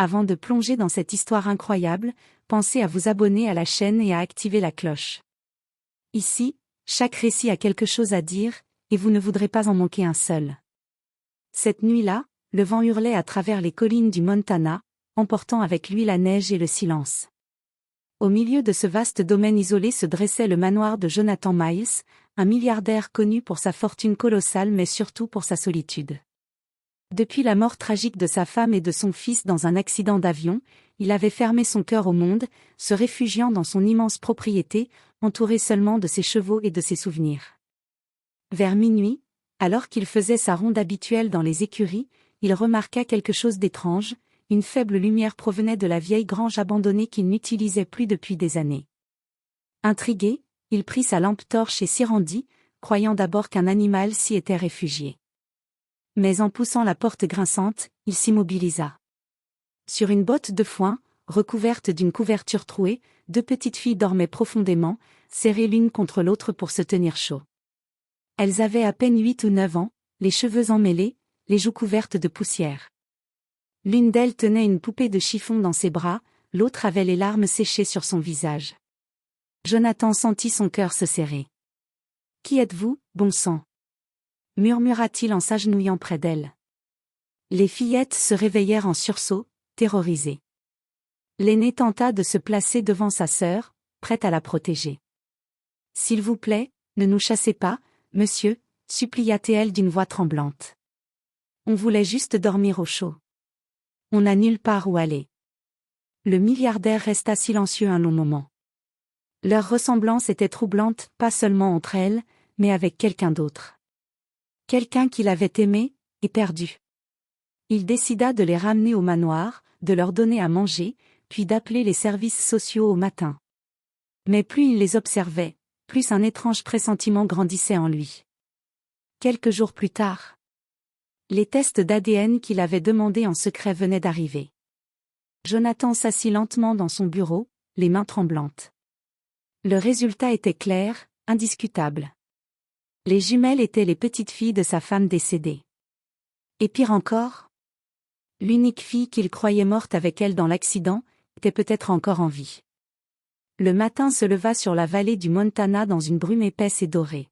Avant de plonger dans cette histoire incroyable, pensez à vous abonner à la chaîne et à activer la cloche. Ici, chaque récit a quelque chose à dire, et vous ne voudrez pas en manquer un seul. Cette nuit-là, le vent hurlait à travers les collines du Montana, emportant avec lui la neige et le silence. Au milieu de ce vaste domaine isolé se dressait le manoir de Jonathan Miles, un milliardaire connu pour sa fortune colossale mais surtout pour sa solitude. Depuis la mort tragique de sa femme et de son fils dans un accident d'avion, il avait fermé son cœur au monde, se réfugiant dans son immense propriété, entouré seulement de ses chevaux et de ses souvenirs. Vers minuit, alors qu'il faisait sa ronde habituelle dans les écuries, il remarqua quelque chose d'étrange. Une faible lumière provenait de la vieille grange abandonnée qu'il n'utilisait plus depuis des années. Intrigué, il prit sa lampe torche et s'y rendit, croyant d'abord qu'un animal s'y était réfugié. Mais en poussant la porte grinçante, il s'immobilisa. Sur une botte de foin, recouverte d'une couverture trouée, deux petites filles dormaient profondément, serrées l'une contre l'autre pour se tenir chaud. Elles avaient à peine 8 ou 9 ans, les cheveux emmêlés, les joues couvertes de poussière. L'une d'elles tenait une poupée de chiffon dans ses bras, l'autre avait les larmes séchées sur son visage. Jonathan sentit son cœur se serrer. « Qui êtes-vous, bon sang ?» murmura-t-il en s'agenouillant près d'elle. Les fillettes se réveillèrent en sursaut, terrorisées. L'aînée tenta de se placer devant sa sœur, prête à la protéger. « S'il vous plaît, ne nous chassez pas, monsieur, supplia-t-elle d'une voix tremblante. On voulait juste dormir au chaud. On n'a nulle part où aller. » Le milliardaire resta silencieux un long moment. Leur ressemblance était troublante, pas seulement entre elles, mais avec quelqu'un d'autre. Quelqu'un qu'il avait aimé, et perdu. Il décida de les ramener au manoir, de leur donner à manger, puis d'appeler les services sociaux au matin. Mais plus il les observait, plus un étrange pressentiment grandissait en lui. Quelques jours plus tard, les tests d'ADN qu'il avait demandés en secret venaient d'arriver. Jonathan s'assit lentement dans son bureau, les mains tremblantes. Le résultat était clair, indiscutable. Les jumelles étaient les petites filles de sa femme décédée. Et pire encore, l'unique fille qu'il croyait morte avec elle dans l'accident, était peut-être encore en vie. Le matin se leva sur la vallée du Montana dans une brume épaisse et dorée.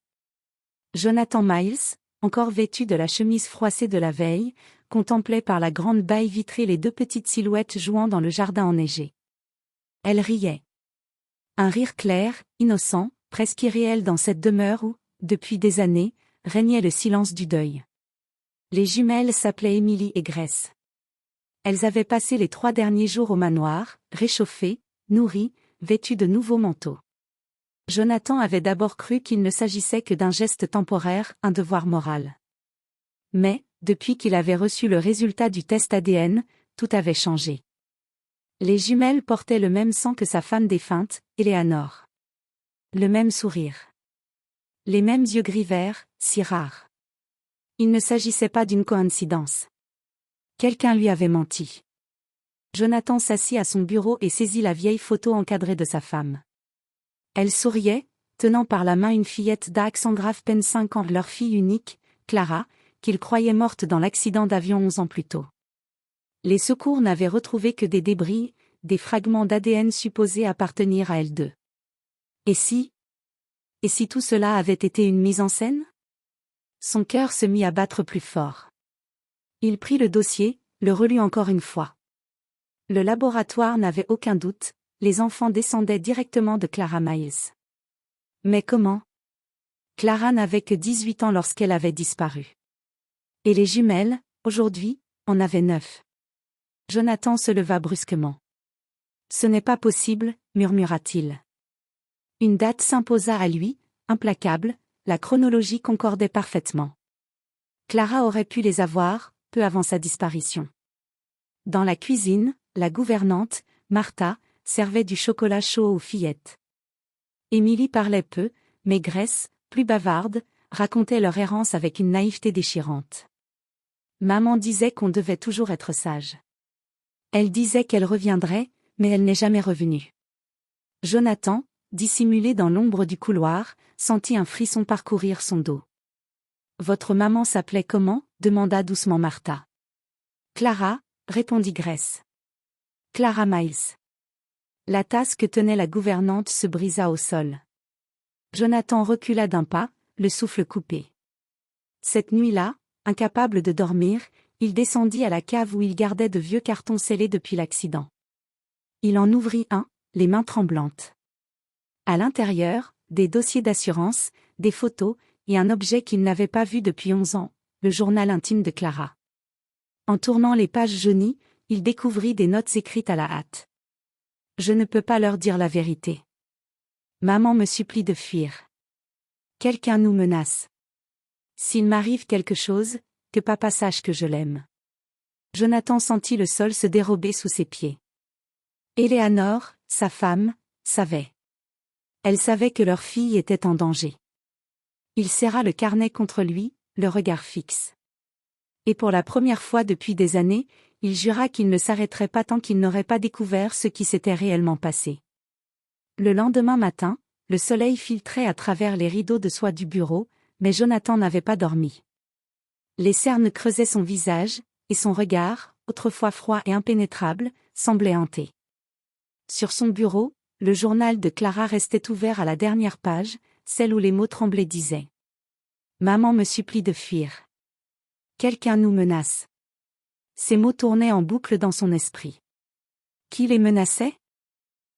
Jonathan Miles, encore vêtu de la chemise froissée de la veille, contemplait par la grande baie vitrée les deux petites silhouettes jouant dans le jardin enneigé. Elle riait. Un rire clair, innocent, presque irréel dans cette demeure où, depuis des années, régnait le silence du deuil. Les jumelles s'appelaient Emily et Grace. Elles avaient passé les 3 derniers jours au manoir, réchauffées, nourries, vêtues de nouveaux manteaux. Jonathan avait d'abord cru qu'il ne s'agissait que d'un geste temporaire, un devoir moral. Mais, depuis qu'il avait reçu le résultat du test ADN, tout avait changé. Les jumelles portaient le même sang que sa femme défunte, Eleanor. Le même sourire. Les mêmes yeux gris-verts, si rares. Il ne s'agissait pas d'une coïncidence. Quelqu'un lui avait menti. Jonathan s'assit à son bureau et saisit la vieille photo encadrée de sa femme. Elle souriait, tenant par la main une fillette d'Alexandra Penn 5 ans, leur fille unique, Clara, qu'il croyait morte dans l'accident d'avion 11 ans plus tôt. Les secours n'avaient retrouvé que des débris, des fragments d'ADN supposés appartenir à elles deux. Et si tout cela avait été une mise en scène? Son cœur se mit à battre plus fort. Il prit le dossier, le relut encore une fois. Le laboratoire n'avait aucun doute, les enfants descendaient directement de Clara Miles. Mais comment? Clara n'avait que 18 ans lorsqu'elle avait disparu. Et les jumelles, aujourd'hui, en avaient 9. Jonathan se leva brusquement. « Ce n'est pas possible, murmura-t-il. » Une date s'imposa à lui, implacable, la chronologie concordait parfaitement. Clara aurait pu les avoir, peu avant sa disparition. Dans la cuisine, la gouvernante, Martha, servait du chocolat chaud aux fillettes. Émilie parlait peu, mais Grace, plus bavarde, racontait leur errance avec une naïveté déchirante. Maman disait qu'on devait toujours être sage. Elle disait qu'elle reviendrait, mais elle n'est jamais revenue. Jonathan, dissimulé dans l'ombre du couloir, sentit un frisson parcourir son dos. « Votre maman s'appelait comment ?» demanda doucement Martha. « Clara » répondit Grace. Clara Miles. La tasse que tenait la gouvernante se brisa au sol. Jonathan recula d'un pas, le souffle coupé. Cette nuit-là, incapable de dormir, il descendit à la cave où il gardait de vieux cartons scellés depuis l'accident. Il en ouvrit un, les mains tremblantes. À l'intérieur, des dossiers d'assurance, des photos, et un objet qu'il n'avait pas vu depuis 11 ans, le journal intime de Clara. En tournant les pages jaunies, il découvrit des notes écrites à la hâte. Je ne peux pas leur dire la vérité. Maman me supplie de fuir. Quelqu'un nous menace. S'il m'arrive quelque chose, que papa sache que je l'aime. Jonathan sentit le sol se dérober sous ses pieds. Éléanore, sa femme, savait. Elle savait que leur fille était en danger. Il serra le carnet contre lui, le regard fixe. Et pour la première fois depuis des années, il jura qu'il ne s'arrêterait pas tant qu'il n'aurait pas découvert ce qui s'était réellement passé. Le lendemain matin, le soleil filtrait à travers les rideaux de soie du bureau, mais Jonathan n'avait pas dormi. Les cernes creusaient son visage, et son regard, autrefois froid et impénétrable, semblait hanté. Sur son bureau, le journal de Clara restait ouvert à la dernière page, celle où les mots tremblés disaient « Maman me supplie de fuir. Quelqu'un nous menace. » Ces mots tournaient en boucle dans son esprit. Qui les menaçait?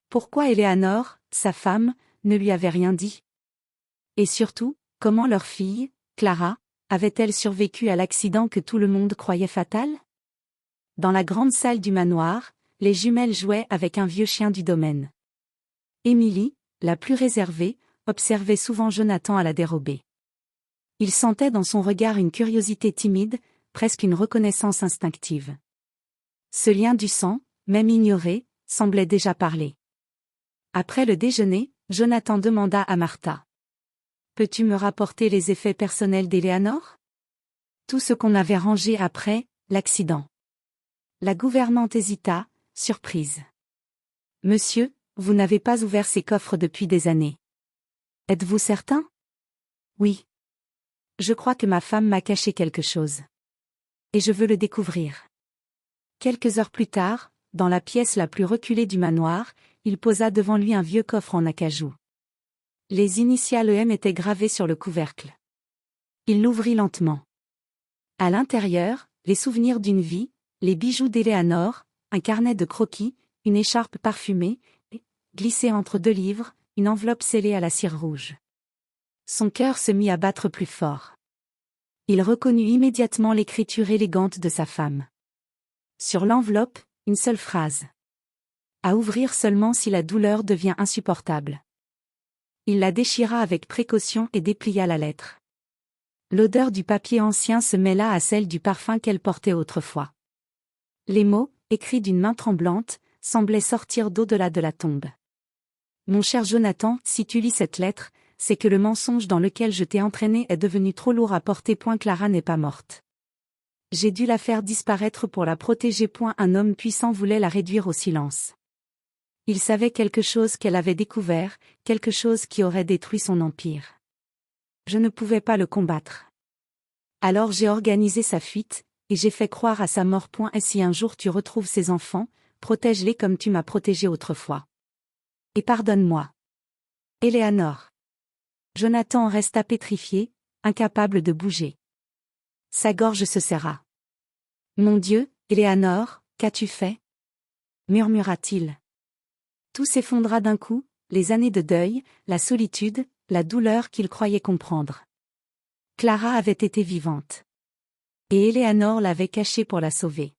Pourquoi Éléanore, sa femme, ne lui avait rien dit? Et surtout, comment leur fille, Clara, avait-elle survécu à l'accident que tout le monde croyait fatal? Dans la grande salle du manoir, les jumelles jouaient avec un vieux chien du domaine. Émilie, la plus réservée, observait souvent Jonathan à la dérobée. Il sentait dans son regard une curiosité timide, presque une reconnaissance instinctive. Ce lien du sang, même ignoré, semblait déjà parler. Après le déjeuner, Jonathan demanda à Martha. « Peux-tu me rapporter les effets personnels d'Éléanore? Tout ce qu'on avait rangé après l'accident. » La gouvernante hésita, surprise. « Monsieur, vous n'avez pas ouvert ces coffres depuis des années. Êtes-vous certain? » « Oui. Je crois que ma femme m'a caché quelque chose. Et je veux le découvrir. » Quelques heures plus tard, dans la pièce la plus reculée du manoir, il posa devant lui un vieux coffre en acajou. Les initiales EM étaient gravées sur le couvercle. Il l'ouvrit lentement. À l'intérieur, les souvenirs d'une vie, les bijoux d'Éléanore, un carnet de croquis, une écharpe parfumée, et, glissée entre 2 livres, une enveloppe scellée à la cire rouge. Son cœur se mit à battre plus fort. Il reconnut immédiatement l'écriture élégante de sa femme. Sur l'enveloppe, une seule phrase. À ouvrir seulement si la douleur devient insupportable. Il la déchira avec précaution et déplia la lettre. L'odeur du papier ancien se mêla à celle du parfum qu'elle portait autrefois. Les mots, écrits d'une main tremblante, semblaient sortir d'au-delà de la tombe. Mon cher Jonathan, si tu lis cette lettre, c'est que le mensonge dans lequel je t'ai entraîné est devenu trop lourd à porter. Clara n'est pas morte. J'ai dû la faire disparaître pour la protéger. Un homme puissant voulait la réduire au silence. Il savait quelque chose qu'elle avait découvert, quelque chose qui aurait détruit son empire. Je ne pouvais pas le combattre. Alors j'ai organisé sa fuite, et j'ai fait croire à sa mort. Et si un jour tu retrouves ses enfants, protège-les comme tu m'as protégé autrefois. Et pardonne-moi. Éléanore. Jonathan resta pétrifié, incapable de bouger. Sa gorge se serra. Mon Dieu, Éléanore, qu'as-tu fait? Murmura-t-il. Tout s'effondra d'un coup, les années de deuil, la solitude, la douleur qu'il croyait comprendre. Clara avait été vivante. Et Éléanore l'avait cachée pour la sauver.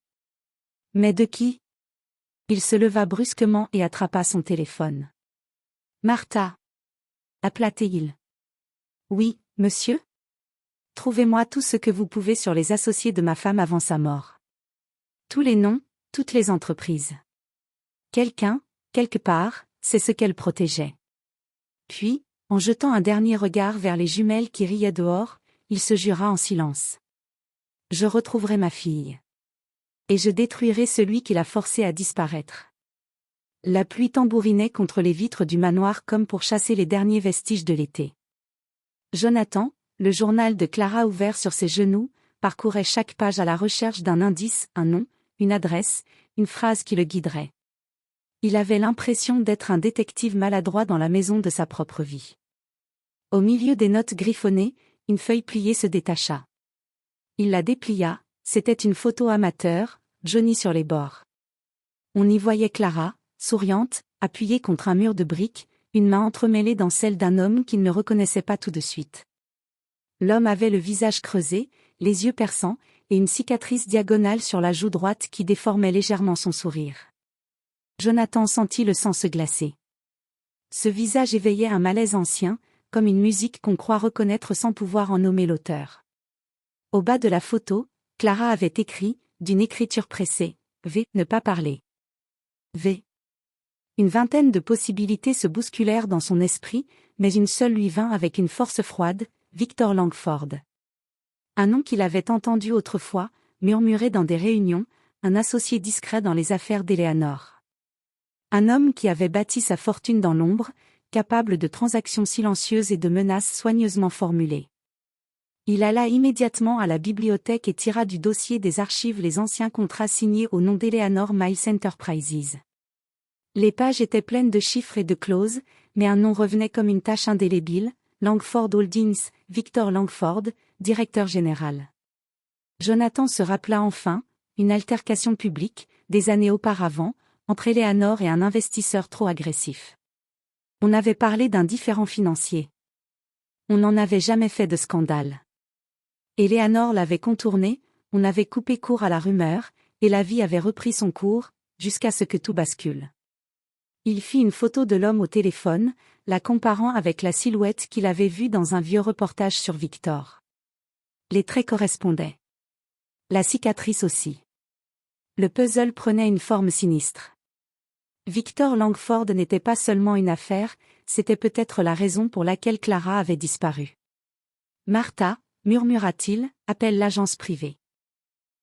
Mais de qui? Il se leva brusquement et attrapa son téléphone. Martha. Appela-t-il. Oui, monsieur? Trouvez-moi tout ce que vous pouvez sur les associés de ma femme avant sa mort. Tous les noms, toutes les entreprises. Quelqu'un, quelque part, c'est ce qu'elle protégeait. Puis, en jetant un dernier regard vers les jumelles qui riaient dehors, il se jura en silence. Je retrouverai ma fille. Et je détruirai celui qui l'a forcée à disparaître. La pluie tambourinait contre les vitres du manoir comme pour chasser les derniers vestiges de l'été. Jonathan, le journal de Clara ouvert sur ses genoux, parcourait chaque page à la recherche d'un indice, un nom, une adresse, une phrase qui le guiderait. Il avait l'impression d'être un détective maladroit dans la maison de sa propre vie. Au milieu des notes griffonnées, une feuille pliée se détacha. Il la déplia, c'était une photo amateur, jaunie sur les bords. On y voyait Clara, souriante, appuyée contre un mur de briques, une main entremêlée dans celle d'un homme qu'il ne reconnaissait pas tout de suite. L'homme avait le visage creusé, les yeux perçants, et une cicatrice diagonale sur la joue droite qui déformait légèrement son sourire. Jonathan sentit le sang se glacer. Ce visage éveillait un malaise ancien, comme une musique qu'on croit reconnaître sans pouvoir en nommer l'auteur. Au bas de la photo, Clara avait écrit, d'une écriture pressée, « V. Ne pas parler. V. » Une vingtaine de possibilités se bousculèrent dans son esprit, mais une seule lui vint avec une force froide, Victor Langford. Un nom qu'il avait entendu autrefois, murmuré dans des réunions, un associé discret dans les affaires d'Eleanor. Un homme qui avait bâti sa fortune dans l'ombre, capable de transactions silencieuses et de menaces soigneusement formulées. Il alla immédiatement à la bibliothèque et tira du dossier des archives les anciens contrats signés au nom d'Eleanor Miles Enterprises. Les pages étaient pleines de chiffres et de clauses, mais un nom revenait comme une tache indélébile, Langford Holdings, Victor Langford, directeur général. Jonathan se rappela enfin, une altercation publique, des années auparavant, entre Eleanor et un investisseur trop agressif. On avait parlé d'un différend financier. On n'en avait jamais fait de scandale. Eleanor l'avait contourné, on avait coupé court à la rumeur, et la vie avait repris son cours, jusqu'à ce que tout bascule. Il fit une photo de l'homme au téléphone, la comparant avec la silhouette qu'il avait vue dans un vieux reportage sur Victor. Les traits correspondaient. La cicatrice aussi. Le puzzle prenait une forme sinistre. Victor Langford n'était pas seulement une affaire, c'était peut-être la raison pour laquelle Clara avait disparu. Martha, murmura-t-il, appelle l'agence privée.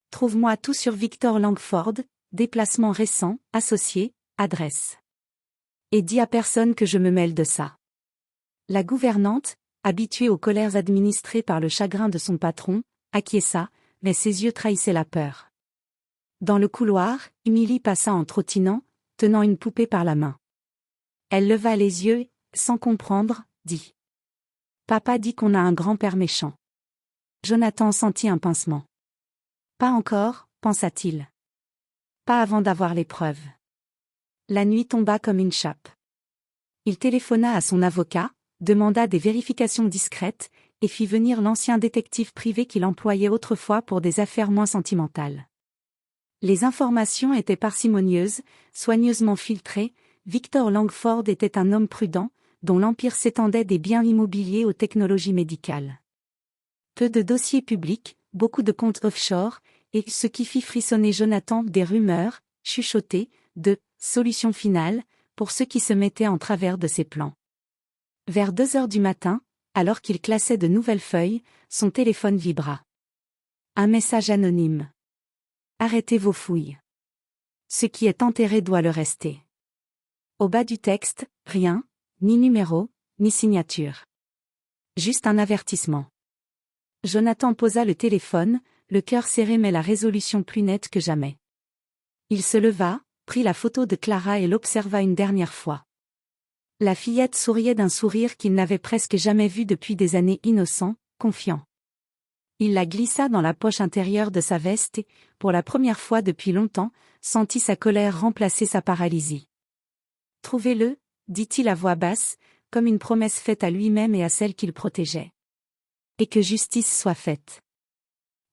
Trouve-moi tout sur Victor Langford, déplacement récent, associé, adresse. Et dis à personne que je me mêle de ça. La gouvernante, habituée aux colères administrées par le chagrin de son patron, acquiesça, mais ses yeux trahissaient la peur. Dans le couloir, Emily passa en trottinant, tenant une poupée par la main. Elle leva les yeux et, sans comprendre, dit. Papa dit qu'on a un grand-père méchant. Jonathan sentit un pincement. Pas encore, pensa-t-il. Pas avant d'avoir les preuves. La nuit tomba comme une chape. Il téléphona à son avocat, demanda des vérifications discrètes, et fit venir l'ancien détective privé qu'il employait autrefois pour des affaires moins sentimentales. Les informations étaient parcimonieuses, soigneusement filtrées. Victor Langford était un homme prudent, dont l'empire s'étendait des biens immobiliers aux technologies médicales. Peu de dossiers publics, beaucoup de comptes offshore, et ce qui fit frissonner Jonathan, des rumeurs, chuchotées, de « solution finale » pour ceux qui se mettaient en travers de ses plans. Vers 2 heures du matin, alors qu'il classait de nouvelles feuilles, son téléphone vibra. Un message anonyme. Arrêtez vos fouilles. Ce qui est enterré doit le rester. Au bas du texte, rien, ni numéro, ni signature. Juste un avertissement. Jonathan posa le téléphone, le cœur serré mais la résolution plus nette que jamais. Il se leva, prit la photo de Clara et l'observa une dernière fois. La fillette souriait d'un sourire qu'il n'avait presque jamais vu depuis des années, innocent, confiant. Il la glissa dans la poche intérieure de sa veste et, pour la première fois depuis longtemps, sentit sa colère remplacer sa paralysie. « Trouvez-le » dit-il à voix basse, comme une promesse faite à lui-même et à celle qu'il protégeait. « Et que justice soit faite. »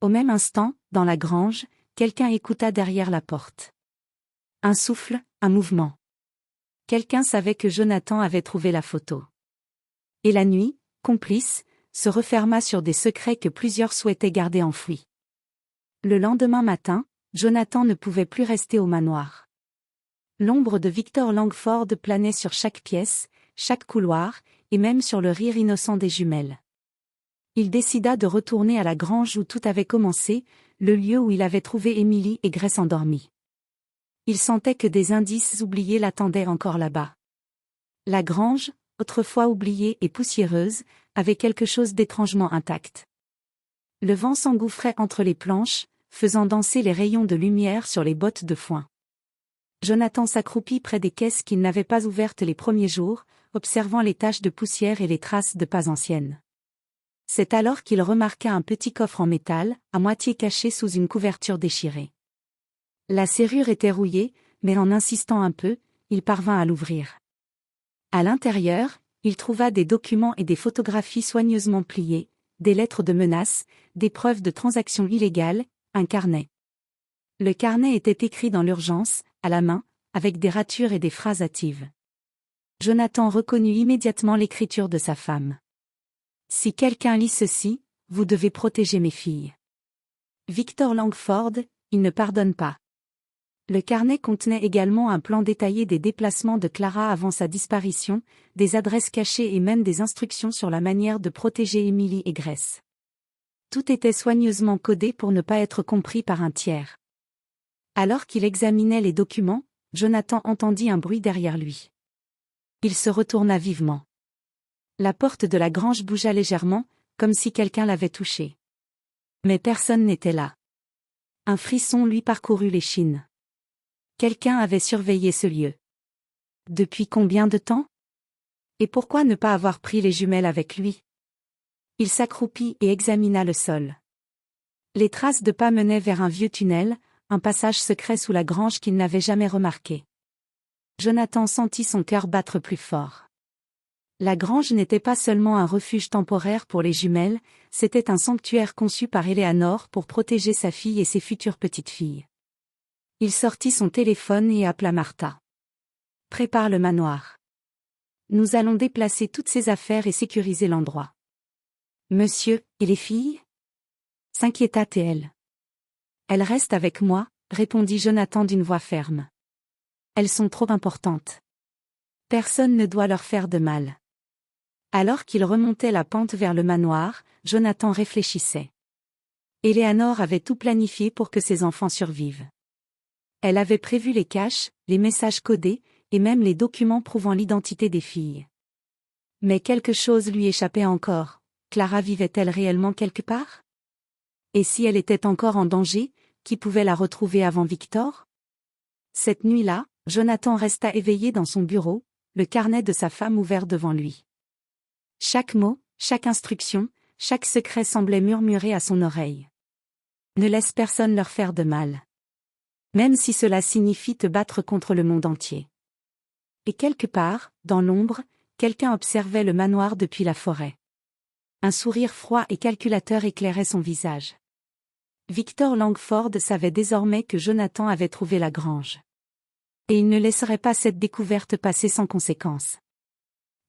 Au même instant, dans la grange, quelqu'un écouta derrière la porte. Un souffle, un mouvement. Quelqu'un savait que Jonathan avait trouvé la photo. Et la nuit, complice, se referma sur des secrets que plusieurs souhaitaient garder enfouis. Le lendemain matin, Jonathan ne pouvait plus rester au manoir. L'ombre de Victor Langford planait sur chaque pièce, chaque couloir, et même sur le rire innocent des jumelles. Il décida de retourner à la grange où tout avait commencé, le lieu où il avait trouvé Emily et Grace endormies. Il sentait que des indices oubliés l'attendaient encore là-bas. La grange, autrefois oubliée et poussiéreuse, avait quelque chose d'étrangement intact. Le vent s'engouffrait entre les planches, faisant danser les rayons de lumière sur les bottes de foin. Jonathan s'accroupit près des caisses qu'il n'avait pas ouvertes les premiers jours, observant les taches de poussière et les traces de pas anciennes. C'est alors qu'il remarqua un petit coffre en métal, à moitié caché sous une couverture déchirée. La serrure était rouillée, mais en insistant un peu, il parvint à l'ouvrir. À l'intérieur, il trouva des documents et des photographies soigneusement pliées, des lettres de menaces, des preuves de transactions illégales, un carnet. Le carnet était écrit dans l'urgence, à la main, avec des ratures et des phrases hâtives. Jonathan reconnut immédiatement l'écriture de sa femme. « Si quelqu'un lit ceci, vous devez protéger mes filles. Victor Langford, il ne pardonne pas. » Le carnet contenait également un plan détaillé des déplacements de Clara avant sa disparition, des adresses cachées et même des instructions sur la manière de protéger Emily et Grace. Tout était soigneusement codé pour ne pas être compris par un tiers. Alors qu'il examinait les documents, Jonathan entendit un bruit derrière lui. Il se retourna vivement. La porte de la grange bougea légèrement, comme si quelqu'un l'avait touchée. Mais personne n'était là. Un frisson lui parcourut l'échine. Quelqu'un avait surveillé ce lieu. Depuis combien de temps? Et pourquoi ne pas avoir pris les jumelles avec lui? Il s'accroupit et examina le sol. Les traces de pas menaient vers un vieux tunnel, un passage secret sous la grange qu'il n'avait jamais remarqué. Jonathan sentit son cœur battre plus fort. La grange n'était pas seulement un refuge temporaire pour les jumelles, c'était un sanctuaire conçu par Eleanor pour protéger sa fille et ses futures petites-filles. Il sortit son téléphone et appela Martha. « Prépare le manoir. Nous allons déplacer toutes ses affaires et sécuriser l'endroit. »« Monsieur, et les filles ?» s'inquiéta T.L. « Elles restent avec moi, » répondit Jonathan d'une voix ferme. « Elles sont trop importantes. Personne ne doit leur faire de mal. » Alors qu'il remontait la pente vers le manoir, Jonathan réfléchissait. Eleanor avait tout planifié pour que ses enfants survivent. Elle avait prévu les caches, les messages codés, et même les documents prouvant l'identité des filles. Mais quelque chose lui échappait encore. Clara vivait-elle réellement quelque part? Et si elle était encore en danger, qui pouvait la retrouver avant Victor? Cette nuit-là, Jonathan resta éveillé dans son bureau, le carnet de sa femme ouvert devant lui. Chaque mot, chaque instruction, chaque secret semblait murmurer à son oreille. Ne laisse personne leur faire de mal. Même si cela signifie te battre contre le monde entier. Et quelque part, dans l'ombre, quelqu'un observait le manoir depuis la forêt. Un sourire froid et calculateur éclairait son visage. Victor Langford savait désormais que Jonathan avait trouvé la grange. Et il ne laisserait pas cette découverte passer sans conséquence.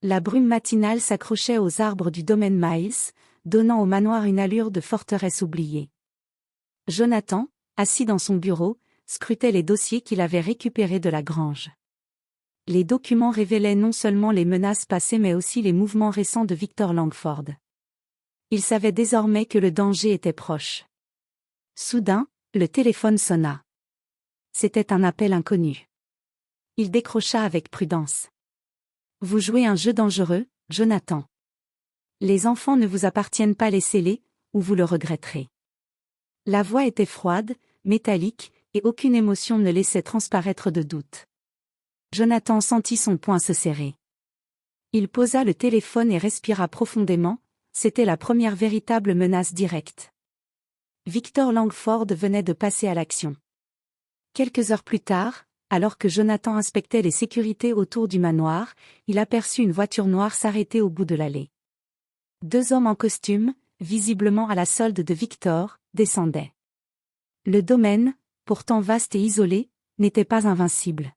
La brume matinale s'accrochait aux arbres du domaine Miles, donnant au manoir une allure de forteresse oubliée. Jonathan, assis dans son bureau, scrutait les dossiers qu'il avait récupérés de la grange. Les documents révélaient non seulement les menaces passées mais aussi les mouvements récents de Victor Langford. Il savait désormais que le danger était proche. Soudain, le téléphone sonna. C'était un appel inconnu. Il décrocha avec prudence. « Vous jouez un jeu dangereux, Jonathan. Les enfants ne vous appartiennent pas, laissez-les, ou vous le regretterez. » La voix était froide, métallique, et aucune émotion ne laissait transparaître de doute. Jonathan sentit son poing se serrer. Il posa le téléphone et respira profondément, c'était la première véritable menace directe. Victor Langford venait de passer à l'action. Quelques heures plus tard, alors que Jonathan inspectait les sécurités autour du manoir, il aperçut une voiture noire s'arrêter au bout de l'allée. 2 hommes en costume, visiblement à la solde de Victor, descendaient. Le domaine, pourtant vaste et isolé, n'était pas invincible.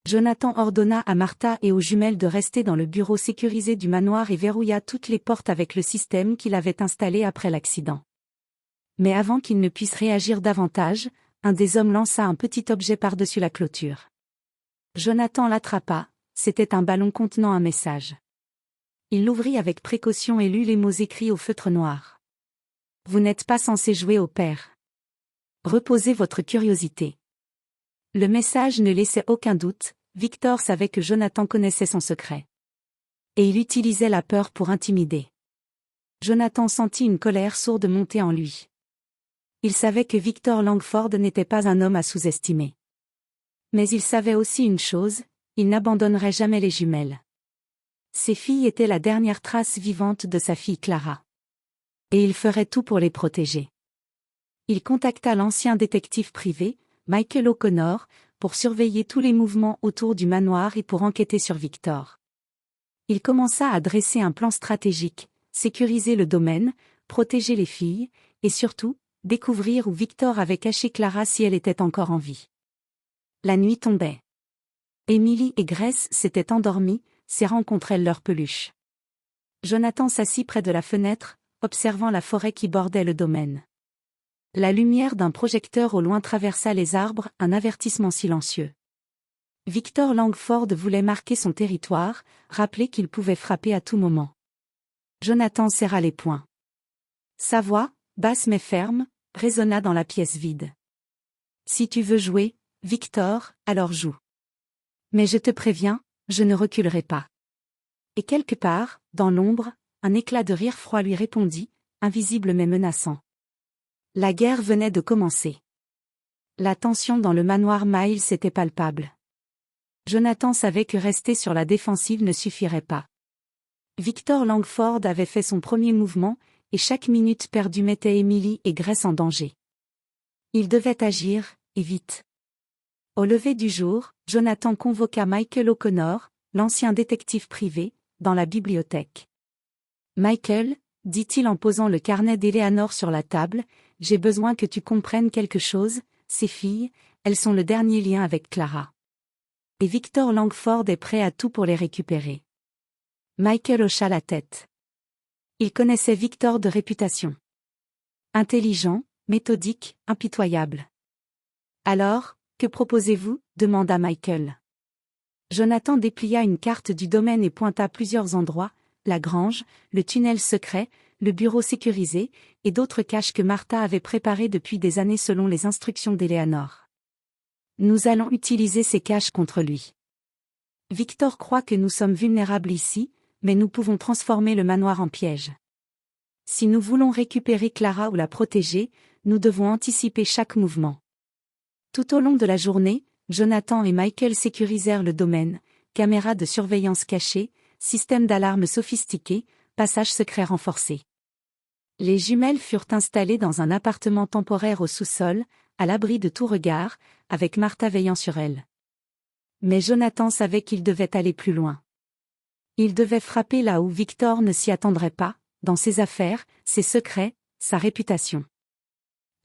Jonathan ordonna à Martha et aux jumelles de rester dans le bureau sécurisé du manoir et verrouilla toutes les portes avec le système qu'il avait installé après l'accident. Mais avant qu'il ne puisse réagir davantage, un des hommes lança un petit objet par-dessus la clôture. Jonathan l'attrapa, c'était un ballon contenant un message. Il l'ouvrit avec précaution et lut les mots écrits au feutre noir. « Vous n'êtes pas censé jouer au père. Reposez votre curiosité. » Le message ne laissait aucun doute, Victor savait que Jonathan connaissait son secret. Et il utilisait la peur pour intimider. Jonathan sentit une colère sourde monter en lui. Il savait que Victor Langford n'était pas un homme à sous-estimer. Mais il savait aussi une chose, il n'abandonnerait jamais les jumelles. Ces filles étaient la dernière trace vivante de sa fille Clara. Et il ferait tout pour les protéger. Il contacta l'ancien détective privé, Michael O'Connor, pour surveiller tous les mouvements autour du manoir et pour enquêter sur Victor. Il commença à dresser un plan stratégique, sécuriser le domaine, protéger les filles, et surtout, découvrir où Victor avait caché Clara si elle était encore en vie. La nuit tombait. Emily et Grace s'étaient endormies, serrant contre elles leur peluche. Jonathan s'assit près de la fenêtre, observant la forêt qui bordait le domaine. La lumière d'un projecteur au loin traversa les arbres, un avertissement silencieux. Victor Langford voulait marquer son territoire, rappeler qu'il pouvait frapper à tout moment. Jonathan serra les poings. Sa voix, basse mais ferme, résonna dans la pièce vide. « Si tu veux jouer, Victor, alors joue. Mais je te préviens, je ne reculerai pas. » Et quelque part, dans l'ombre, un éclat de rire froid lui répondit, invisible mais menaçant. La guerre venait de commencer. La tension dans le manoir Miles était palpable. Jonathan savait que rester sur la défensive ne suffirait pas. Victor Langford avait fait son premier mouvement, et chaque minute perdue mettait Emily et Grace en danger. Il devait agir, et vite. Au lever du jour, Jonathan convoqua Michael O'Connor, l'ancien détective privé, dans la bibliothèque. « Michael, dit-il en posant le carnet d'Eleanor sur la table, j'ai besoin que tu comprennes quelque chose, ces filles, elles sont le dernier lien avec Clara. Et Victor Langford est prêt à tout pour les récupérer. » Michael hocha la tête. Il connaissait Victor de réputation. Intelligent, méthodique, impitoyable. « Alors, que proposez-vous ? Demanda Michael. Jonathan déplia une carte du domaine et pointa plusieurs endroits, la grange, le tunnel secret, le bureau sécurisé, et d'autres caches que Martha avait préparées depuis des années selon les instructions d'Eleanor. Nous allons utiliser ces caches contre lui. Victor croit que nous sommes vulnérables ici, mais nous pouvons transformer le manoir en piège. Si nous voulons récupérer Clara ou la protéger, nous devons anticiper chaque mouvement. Tout au long de la journée, Jonathan et Michael sécurisèrent le domaine, caméras de surveillance cachées, système d'alarme sophistiqué, passage secret renforcé. Les jumelles furent installées dans un appartement temporaire au sous-sol, à l'abri de tout regard, avec Martha veillant sur elles. Mais Jonathan savait qu'il devait aller plus loin. Il devait frapper là où Victor ne s'y attendrait pas, dans ses affaires, ses secrets, sa réputation.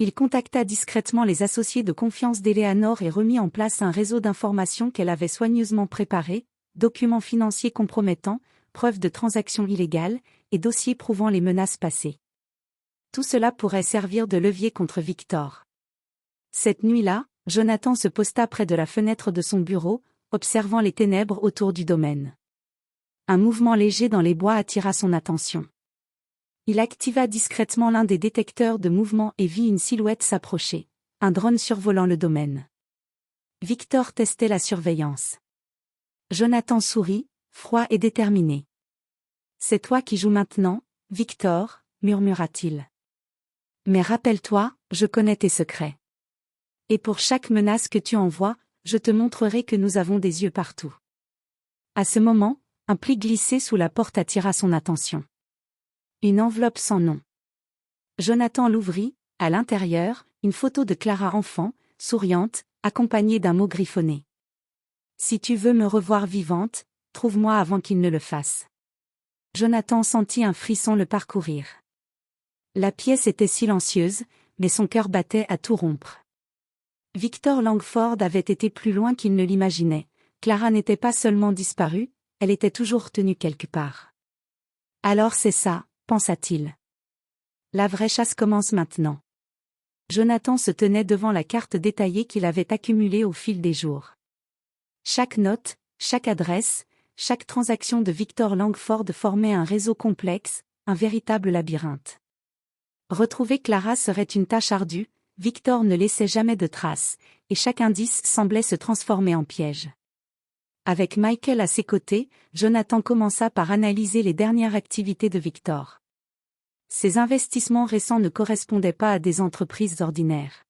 Il contacta discrètement les associés de confiance d'Eleanor et remit en place un réseau d'informations qu'elle avait soigneusement préparé, documents financiers compromettants, preuves de transactions illégales, et dossiers prouvant les menaces passées. Tout cela pourrait servir de levier contre Victor. Cette nuit-là, Jonathan se posta près de la fenêtre de son bureau, observant les ténèbres autour du domaine. Un mouvement léger dans les bois attira son attention. Il activa discrètement l'un des détecteurs de mouvement et vit une silhouette s'approcher, un drone survolant le domaine. Victor testait la surveillance. Jonathan sourit, froid et déterminé. « C'est toi qui joues maintenant, Victor, » murmura-t-il. « Mais rappelle-toi, je connais tes secrets. Et pour chaque menace que tu envoies, je te montrerai que nous avons des yeux partout. » À ce moment, un pli glissé sous la porte attira son attention. Une enveloppe sans nom. Jonathan l'ouvrit, à l'intérieur, une photo de Clara enfant, souriante, accompagnée d'un mot griffonné. « Si tu veux me revoir vivante, trouve-moi avant qu'il ne le fasse. » Jonathan sentit un frisson le parcourir. La pièce était silencieuse, mais son cœur battait à tout rompre. Victor Langford avait été plus loin qu'il ne l'imaginait. Clara n'était pas seulement disparue, elle était toujours tenue quelque part. Alors c'est ça, pensa-t-il. La vraie chasse commence maintenant. Jonathan se tenait devant la carte détaillée qu'il avait accumulée au fil des jours. Chaque note, chaque adresse, chaque transaction de Victor Langford formait un réseau complexe, un véritable labyrinthe. Retrouver Clara serait une tâche ardue, Victor ne laissait jamais de traces, et chaque indice semblait se transformer en piège. Avec Michael à ses côtés, Jonathan commença par analyser les dernières activités de Victor. Ses investissements récents ne correspondaient pas à des entreprises ordinaires.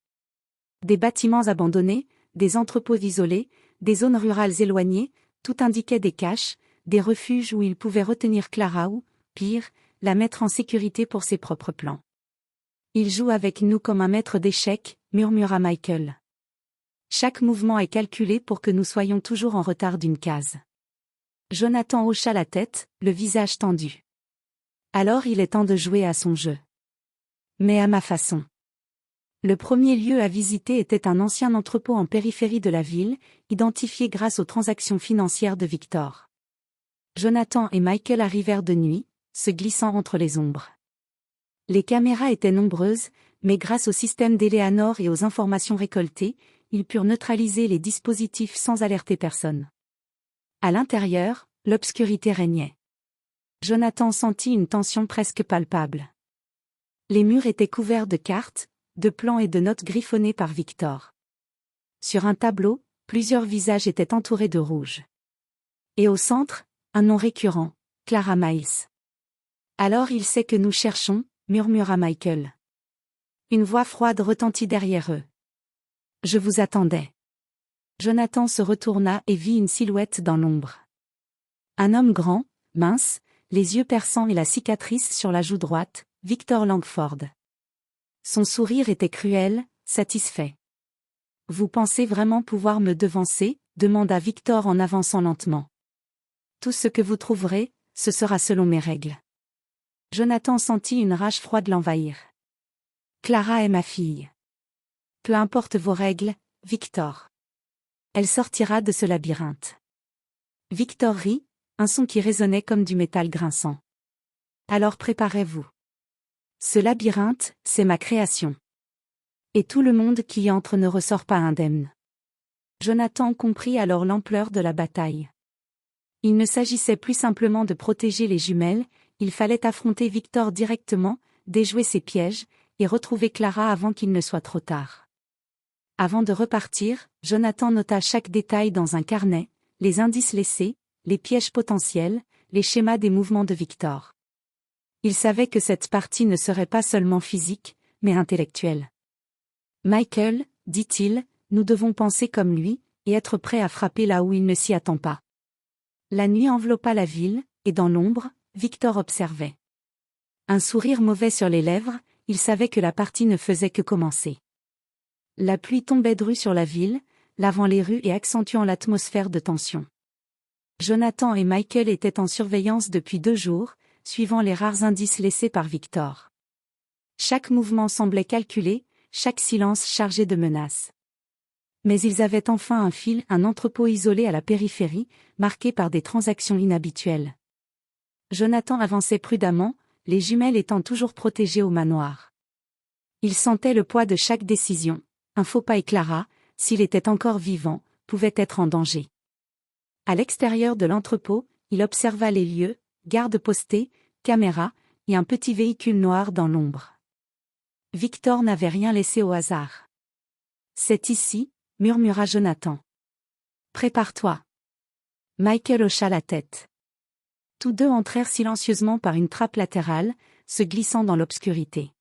Des bâtiments abandonnés, des entrepôts isolés, des zones rurales éloignées, tout indiquait des caches, des refuges où il pouvait retenir Clara ou, pire, la mettre en sécurité pour ses propres plans. Il joue avec nous comme un maître d'échecs, murmura Michael. Chaque mouvement est calculé pour que nous soyons toujours en retard d'une case. Jonathan hocha la tête, le visage tendu. Alors il est temps de jouer à son jeu. Mais à ma façon. Le premier lieu à visiter était un ancien entrepôt en périphérie de la ville, identifié grâce aux transactions financières de Victor. Jonathan et Michael arrivèrent de nuit, se glissant entre les ombres. Les caméras étaient nombreuses, mais grâce au système d'Eleanor et aux informations récoltées, ils purent neutraliser les dispositifs sans alerter personne. À l'intérieur, l'obscurité régnait. Jonathan sentit une tension presque palpable. Les murs étaient couverts de cartes, de plans et de notes griffonnées par Victor. Sur un tableau, plusieurs visages étaient entourés de rouge. Et au centre, un nom récurrent, Clara Miles. Alors il sait que nous cherchons, murmura Michael. Une voix froide retentit derrière eux. Je vous attendais. Jonathan se retourna et vit une silhouette dans l'ombre. Un homme grand, mince, les yeux perçants et la cicatrice sur la joue droite, Victor Langford. Son sourire était cruel, satisfait. Vous pensez vraiment pouvoir me devancer ? Demanda Victor en avançant lentement. Tout ce que vous trouverez, ce sera selon mes règles. Jonathan sentit une rage froide l'envahir. Clara est ma fille. Peu importe vos règles, Victor. Elle sortira de ce labyrinthe. Victor rit, un son qui résonnait comme du métal grinçant. Alors préparez-vous. Ce labyrinthe, c'est ma création. Et tout le monde qui y entre ne ressort pas indemne. Jonathan comprit alors l'ampleur de la bataille. Il ne s'agissait plus simplement de protéger les jumelles, il fallait affronter Victor directement, déjouer ses pièges, et retrouver Clara avant qu'il ne soit trop tard. Avant de repartir, Jonathan nota chaque détail dans un carnet, les indices laissés, les pièges potentiels, les schémas des mouvements de Victor. Il savait que cette partie ne serait pas seulement physique, mais intellectuelle. Michael, dit-il, nous devons penser comme lui, et être prêts à frapper là où il ne s'y attend pas. La nuit enveloppa la ville, et dans l'ombre, Victor observait. Un sourire mauvais sur les lèvres, il savait que la partie ne faisait que commencer. La pluie tombait dru sur la ville, lavant les rues et accentuant l'atmosphère de tension. Jonathan et Michael étaient en surveillance depuis 2 jours, suivant les rares indices laissés par Victor. Chaque mouvement semblait calculé, chaque silence chargé de menaces. Mais ils avaient enfin un entrepôt isolé à la périphérie, marqué par des transactions inhabituelles. Jonathan avançait prudemment, les jumelles étant toujours protégées au manoir. Il sentait le poids de chaque décision, un faux pas et Clara, s'il était encore vivant, pouvait être en danger. À l'extérieur de l'entrepôt, il observa les lieux, gardes postés, caméras, et un petit véhicule noir dans l'ombre. Victor n'avait rien laissé au hasard. C'est ici, murmura Jonathan. Prépare-toi. Michael hocha la tête. Tous deux entrèrent silencieusement par une trappe latérale, se glissant dans l'obscurité.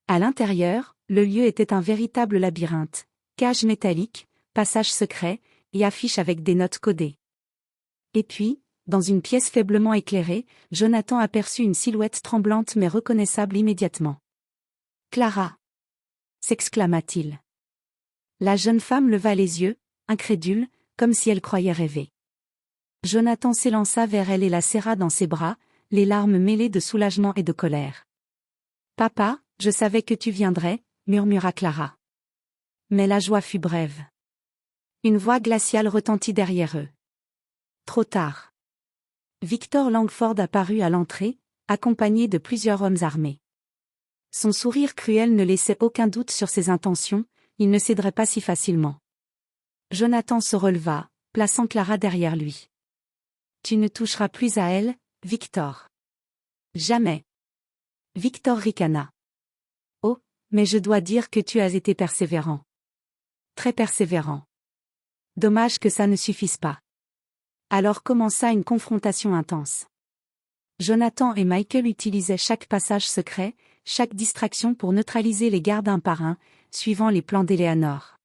À l'intérieur, le lieu était un véritable labyrinthe, cage métallique, passage secret, et affiche avec des notes codées. Et puis, dans une pièce faiblement éclairée, Jonathan aperçut une silhouette tremblante mais reconnaissable immédiatement. « Clara !» s'exclama-t-il. La jeune femme leva les yeux, incrédule, comme si elle croyait rêver. Jonathan s'élança vers elle et la serra dans ses bras, les larmes mêlées de soulagement et de colère. « Papa, je savais que tu viendrais », murmura Clara. Mais la joie fut brève. Une voix glaciale retentit derrière eux. Trop tard. Victor Langford apparut à l'entrée, accompagné de plusieurs hommes armés. Son sourire cruel ne laissait aucun doute sur ses intentions, il ne céderait pas si facilement. Jonathan se releva, plaçant Clara derrière lui. « Tu ne toucheras plus à elle, Victor. »« Jamais. » Victor ricana. « Oh, mais je dois dire que tu as été persévérant. Très persévérant. Dommage que ça ne suffise pas. » Alors commença une confrontation intense. Jonathan et Michael utilisaient chaque passage secret, chaque distraction pour neutraliser les gardes un par un, suivant les plans d'Eleanor.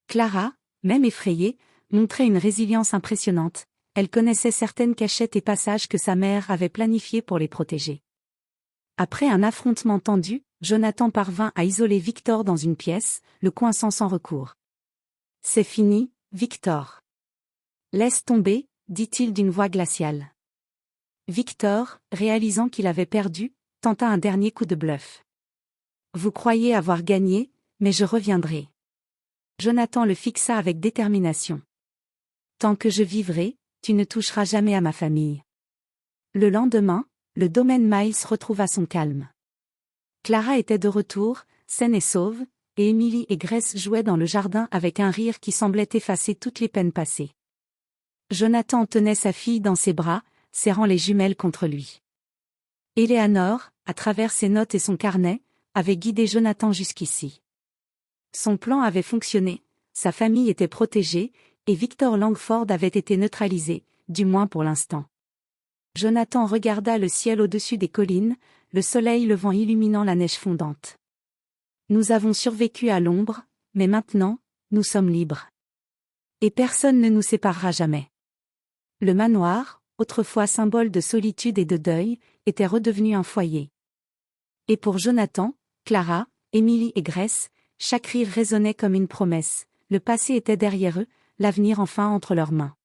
Clara, même effrayée, montrait une résilience impressionnante. Elle connaissait certaines cachettes et passages que sa mère avait planifiés pour les protéger. Après un affrontement tendu, Jonathan parvint à isoler Victor dans une pièce, le coinçant sans recours. « C'est fini, Victor. Laisse tomber, dit-il d'une voix glaciale. Victor, réalisant qu'il avait perdu, tenta un dernier coup de bluff. « Vous croyez avoir gagné, mais je reviendrai. » Jonathan le fixa avec détermination. « Tant que je vivrai, tu ne toucheras jamais à ma famille. » Le lendemain, le domaine Miles retrouva son calme. Clara était de retour, saine et sauve, et Emily et Grace jouaient dans le jardin avec un rire qui semblait effacer toutes les peines passées. Jonathan tenait sa fille dans ses bras, serrant les jumelles contre lui. Eleanor, à travers ses notes et son carnet, avait guidé Jonathan jusqu'ici. Son plan avait fonctionné, sa famille était protégée, et Victor Langford avait été neutralisé, du moins pour l'instant. Jonathan regarda le ciel au-dessus des collines, le soleil levant illuminant la neige fondante. Nous avons survécu à l'ombre, mais maintenant, nous sommes libres. Et personne ne nous séparera jamais. Le manoir, autrefois symbole de solitude et de deuil, était redevenu un foyer. Et pour Jonathan, Clara, Emily et Grace, chaque rire résonnait comme une promesse, le passé était derrière eux, l'avenir enfin entre leurs mains.